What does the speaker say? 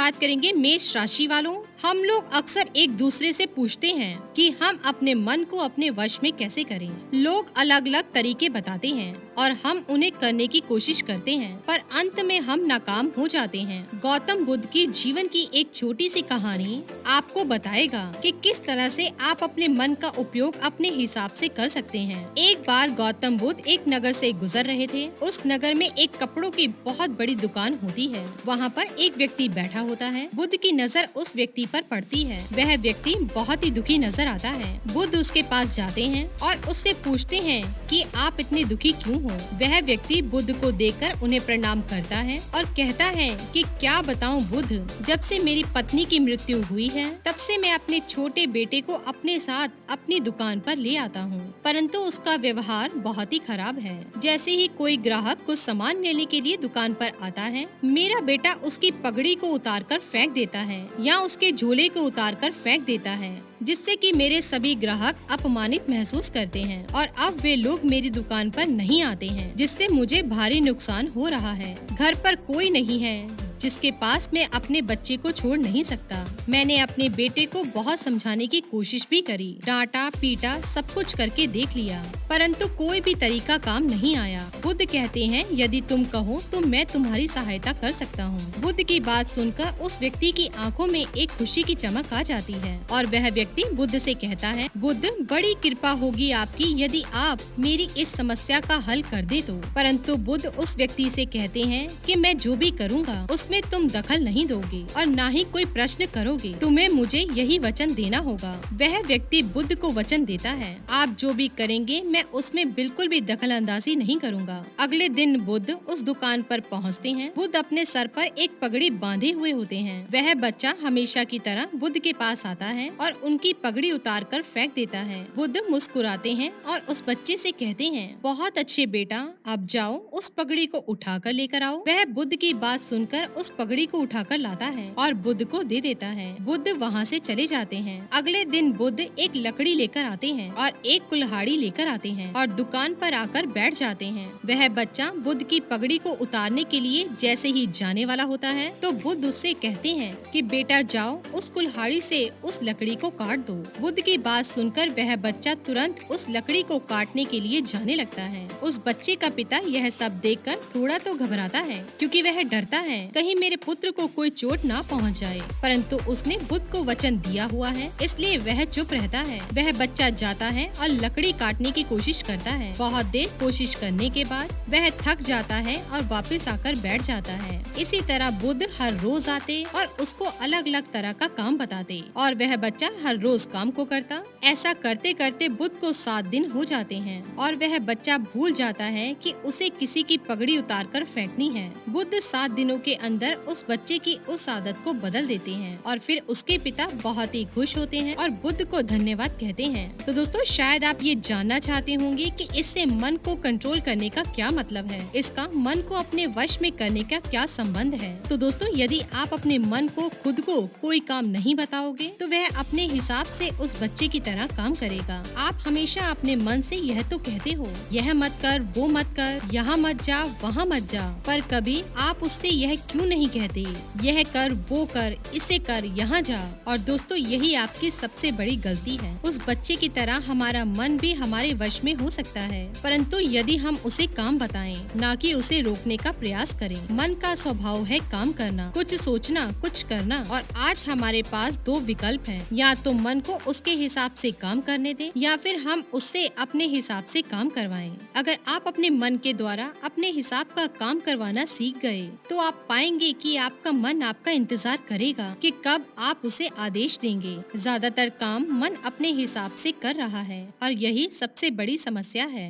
बात करेंगे मेष राशि वालों। हम लोग अक्सर एक दूसरे से पूछते हैं कि हम अपने मन को अपने वश में कैसे करें। लोग अलग अलग तरीके बताते हैं और हम उन्हें करने की कोशिश करते हैं, पर अंत में हम नाकाम हो जाते हैं। गौतम बुद्ध की जीवन की एक छोटी सी कहानी आपको बताएगा कि किस तरह से आप अपने मन का उपयोग अपने हिसाब से कर सकते हैं। एक बार गौतम बुद्ध एक नगर से गुजर रहे थे। उस नगर में एक कपड़ों की बहुत बड़ी दुकान होती है। वहाँ पर एक व्यक्ति बैठा होता है। बुद्ध की नजर उस व्यक्ति पर पड़ती है। वह व्यक्ति बहुत ही दुखी नजर आता है। बुद्ध उसके पास जाते हैं और उससे पूछते हैं कि आप इतने दुखी क्यों हो। वह व्यक्ति बुद्ध को देखकर उन्हें प्रणाम करता है और कहता है कि क्या बताऊं बुद्ध, जब से मेरी पत्नी की मृत्यु हुई है तब से मैं अपने छोटे बेटे को अपने साथ अपनी दुकान पर ले आता हूँ, परंतु उसका व्यवहार बहुत ही खराब है। जैसे ही कोई ग्राहक कुछ सामान लेने के लिए दुकान पर आता है, मेरा बेटा उसकी पगड़ी को उतारकर फेंक देता है या उसके झोले को उतारकर फेंक देता है, जिससे कि मेरे सभी ग्राहक अपमानित महसूस करते हैं और अब वे लोग मेरी दुकान पर नहीं आते हैं, जिससे मुझे भारी नुकसान हो रहा है। घर पर कोई नहीं है जिसके पास मैं अपने बच्चे को छोड़ नहीं सकता। मैंने अपने बेटे को बहुत समझाने की कोशिश भी करी, डांटा पीटा सब कुछ करके देख लिया, परंतु कोई भी तरीका काम नहीं आया। बुद्ध कहते हैं यदि तुम कहो तो मैं तुम्हारी सहायता कर सकता हूँ। बुद्ध की बात सुनकर उस व्यक्ति की आंखों में एक खुशी की चमक आ जाती है और वह व्यक्ति बुद्ध से कहता है, बुद्ध बड़ी कृपा होगी आपकी यदि आप मेरी इस समस्या का हल कर दे तो। परंतु बुद्ध उस व्यक्ति से कहते हैं कि मैं जो भी करूँगा उसमें तुम दखल नहीं दोगे और न ही कोई प्रश्न करोगे। तुम्हें मुझे यही वचन देना होगा। वह व्यक्ति बुद्ध को वचन देता है, आप जो भी करेंगे मैं उसमें बिल्कुल भी दखल अंदाजी नहीं करूँगा। अगले दिन बुद्ध उस दुकान पर पहुँचते हैं। बुद्ध अपने सर पर एक पगड़ी बांधे हुए होते हैं। वह बच्चा हमेशा की तरह बुद्ध के पास आता है और उनकी पगड़ी उतार कर फेंक देता है। बुद्ध मुस्कुराते हैं और उस बच्चे से कहते हैं, बहुत अच्छे बेटा, अब जाओ उस पगड़ी को उठा कर लेकर आओ। वह बुद्ध की बात सुनकर उस पगड़ी को उठाकर लाता है और बुद्ध को दे देता है। बुद्ध वहाँ से चले जाते हैं। अगले दिन बुद्ध एक लकड़ी लेकर आते हैं और एक कुल्हाड़ी लेकर आते हैं और दुकान पर आकर बैठ जाते हैं। वह बच्चा बुद्ध की पगड़ी को उतारने के लिए जैसे ही जाने वाला होता है तो बुद्ध उससे कहते हैं कि बेटा जाओ उस कुल्हाड़ी से उस लकड़ी को काट दो। बुद्ध की बात सुनकर वह बच्चा तुरंत उस लकड़ी को काटने के लिए जाने लगता है। उस बच्चे का पिता यह सब देखकर थोड़ा तो घबराता है, क्योंकि वह डरता है कहीं मेरे पुत्र को कोई चोट ना पहुंच जाए, परंतु उसने बुद्ध को वचन दिया हुआ है इसलिए वह चुप रहता है। वह बच्चा जाता है और लकड़ी काटने की कोशिश करता है। बहुत देर कोशिश करने के बाद वह थक जाता है और वापस आकर बैठ जाता है। इसी तरह बुद्ध हर रोज आते और उसको अलग अलग तरह का काम बताते और वह बच्चा हर रोज काम को करता। ऐसा करते करते बुद्ध को 7 दिन हो जाते हैं और वह बच्चा भूल जाता है कि उसे किसी की पगड़ी उतारकर फेंकनी है। बुद्ध 7 दिनों के अंदर उस बच्चे की उस आदत को बदल देते हैं और फिर उसके पिता बहुत ही खुश होते हैं और बुद्ध को धन्यवाद कहते हैं। तो दोस्तों, शायद आप ये जानना चाहते होंगे कि इससे मन को कंट्रोल करने का क्या मतलब है, इसका मन को अपने वश में करने का क्या संबंध है। तो दोस्तों, यदि आप अपने मन को खुद को कोई काम नहीं बताओगे तो वह अपने हिसाब से उस बच्चे की तरह काम करेगा। आप हमेशा अपने मन से यह तो कहते हो, यह मत कर, वो मत कर, यहाँ मत जा, वहाँ मत जा, पर कभी आप उससे यह क्यों नहीं कहते, यह कर, वो कर, इसे कर, यहाँ जा। और दोस्तों, यही आपकी सबसे बड़ी गलती है। उस बच्चे की तरह हमारा मन भी हमारे वश में हो सकता है, परंतु यदि हम उसे काम बताएं, ना कि उसे रोकने का प्रयास करें। मन का स्वभाव है काम करना, कुछ सोचना, कुछ करना, और आज हमारे पास 2 विकल्प हैं। या तो मन को उसके हिसाब से काम करने दें या फिर हम उससे अपने हिसाब से काम करवाएं। अगर आप अपने मन के द्वारा अपने हिसाब का काम करवाना सीख गए तो आप पाएंगे कि आपका मन आपका इंतजार करेगा कि कब आप उसे आदेश देंगे। ज्यादातर काम मन अपने हिसाब से कर रहा है और यही सबसे बड़ी समस्या है।